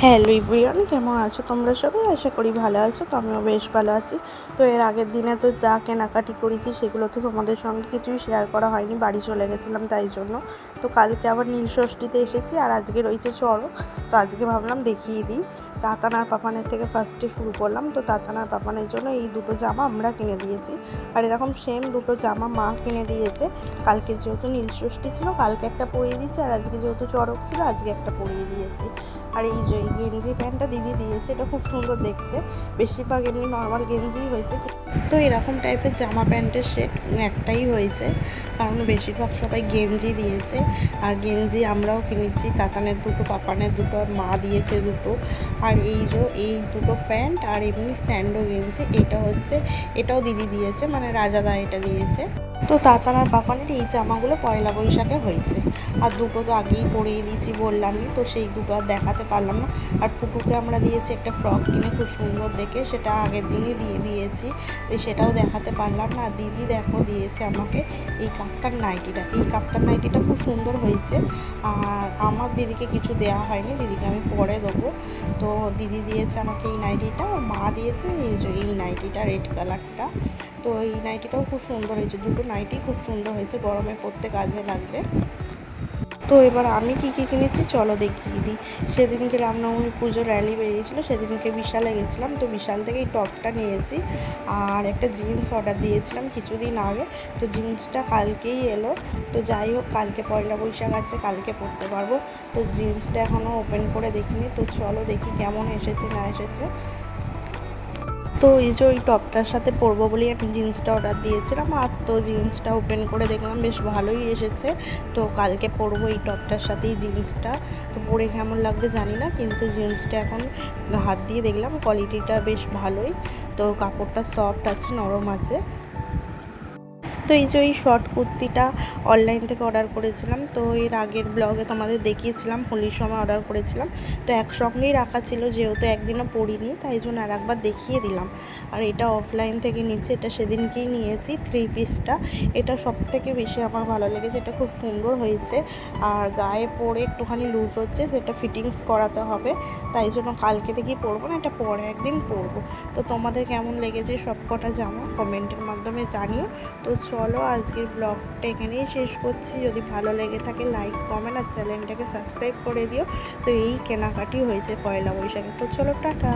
Hello everyone, কেমন আছো তোমরা সবাই? আশা করি ভালো আছো। তো আমিও বেশ ভালো আছি। তো এর আগের দিনে তো যা কেনাকাটি করেছি সেগুলো তো তোমাদের সঙ্গে কিছুই শেয়ার করা হয়নি, বাড়ি চলে গেছিলাম তাই জন্য। তো কালকে আবার নীলষষ্ঠীতে এসেছি আর আজকে রয়েছে চড়ক। তো আজকে ভাবলাম দেখিয়ে দিই। তাতানার পাপানের থেকে ফার্স্টে শুরু করলাম। তো তাতানার পাপানের জন্য এই দুটো জামা আমরা কিনে দিয়েছি, আর এরকম সেম দুটো জামা মা কিনে দিয়েছে। কালকে যেহেতু নীলষষ্ঠী ছিল কালকে একটা পরিয়ে দিয়েছি, আর আজকে যেহেতু চড়ক ছিল আজকে একটা পরিয়ে দিয়েছি। আর এই যে গেঞ্জি প্যান্টটা দিদি দিয়েছে, এটা খুব সুন্দর দেখতে। বেশিরভাগ এমনি নর্মাল গেঞ্জিই হয়েছে, তো এরকম টাইপের জামা প্যান্টের সেট একটাই হয়েছে, কারণ বেশিরভাগ সবাই গেঞ্জি দিয়েছে। আর গেঞ্জি আমরাও কিনেছি, তাতানের দুটো, পাপানের দুটো, আর মা দিয়েছে দুটো। আর এই দুটো প্যান্ট আর এমনি স্যান্ডো গেঞ্জি, এটাও দিদি দিয়েছে, মানে রাজাদা এটা দিয়েছে। তো তাতানার পাপানের এই জামাগুলো পয়লা বৈশাখে হয়েছে, আর দুটো তো আগেই পরিয়ে দিয়েছি বললামই, তো সেই দুটো আর দেখাতে পারলাম না। আর পুটুকে আমরা দিয়েছি একটা ফ্রক কিনে খুব সুন্দর দেখে, সেটা আগের দিনই দিয়ে দিয়েছি, তো সেটাও দেখাতে পারলাম না। আর দিদি দেখো দিয়েছে আমাকে এই কাপ্তান নাইটিটা খুব সুন্দর হয়েছে। আর আমার দিদিকে কিছু দেওয়া হয়নি, দিদিকে আমি পরে দেবো। তো দিদি দিয়েছে আমাকে এই নাইটিটা, আর মা দিয়েছে এই নাইটিটা রেড কালারটা। তো এই নাইটিটাও খুব সুন্দর হয়েছে, দুটো নাইটি খুব সুন্দর হয়েছে, গরমে পরতে কাজে লাগবে। তো এবার আমি কী কী কিনেছি চলো দেখিয়ে দিই। সেদিনকে রামনবমী পুজোর র্যালি বেরিয়েছিলো, সেদিনকে বিশালে গেছিলাম। তো বিশাল থেকে এই টপটা নিয়েছি, আর একটা জিন্স অর্ডার দিয়েছিলাম কিছুদিন আগে। তো জিন্সটা কালকেই এলো। তো যাই হোক, কালকে পয়লা বৈশাখ আছে, কালকে পরতে পারবো। তো জিন্সটা এখনও ওপেন করে দেখিনি, তো চলো দেখি কেমন এসেছে না এসেছে। তো এই যে ওই টপটার সাথে পরবো বলেই আমি জিন্সটা অর্ডার দিয়েছিলাম, আর তো জিন্সটা ওপেন করে দেখলাম বেশ ভালোই এসেছে। তো কালকে পরবো এই টপটার সাথেই জিন্সটা। তো পরে কেমন লাগবে জানি না, কিন্তু জিন্সটা এখন হাত দিয়ে দেখলাম কোয়ালিটিটা বেশ ভালোই। তো কাপড়টা সফট আছে, নরম আছে। তো এই যে ওই শর্ট কুর্তিটা অনলাইন থেকে অর্ডার করেছিলাম, তো এর আগের ব্লগে তোমাদের দেখিয়েছিলাম, হোলির সময় অর্ডার করেছিলাম। তো একসঙ্গেই রাখা ছিল, যেহেতু একদিনও পরিনি তাই জন্য আর একবার দেখিয়ে দিলাম। আর এটা অফলাইন থেকে নিচ্ছি, এটা সেদিনকেই নিয়েছি, 3 পিসটা। এটা সবথেকে বেশি আমার ভালো লেগেছে, এটা খুব সুন্দর হয়েছে। আর গায়ে পরে একটুখানি লুজ হচ্ছে, সেটা ফিটিংস করাতে হবে, তাই জন্য কালকে থেকেই পরবো না, এটা পরে একদিন পরবো। তো তোমাদের কেমন লেগেছে সব কটা জামা কমেন্টের মাধ্যমে জানিও। তো চলো আজকের ব্লগটা এখানেই শেষ করছি। যদি ভালো লেগে থাকে লাইক, কমেন্ট আর চ্যানেলটাকে সাবস্ক্রাইব করে দিও। তো এই কেনাকাটি হয়েছে পয়লা বৈশাখে। তো চলো টাটা।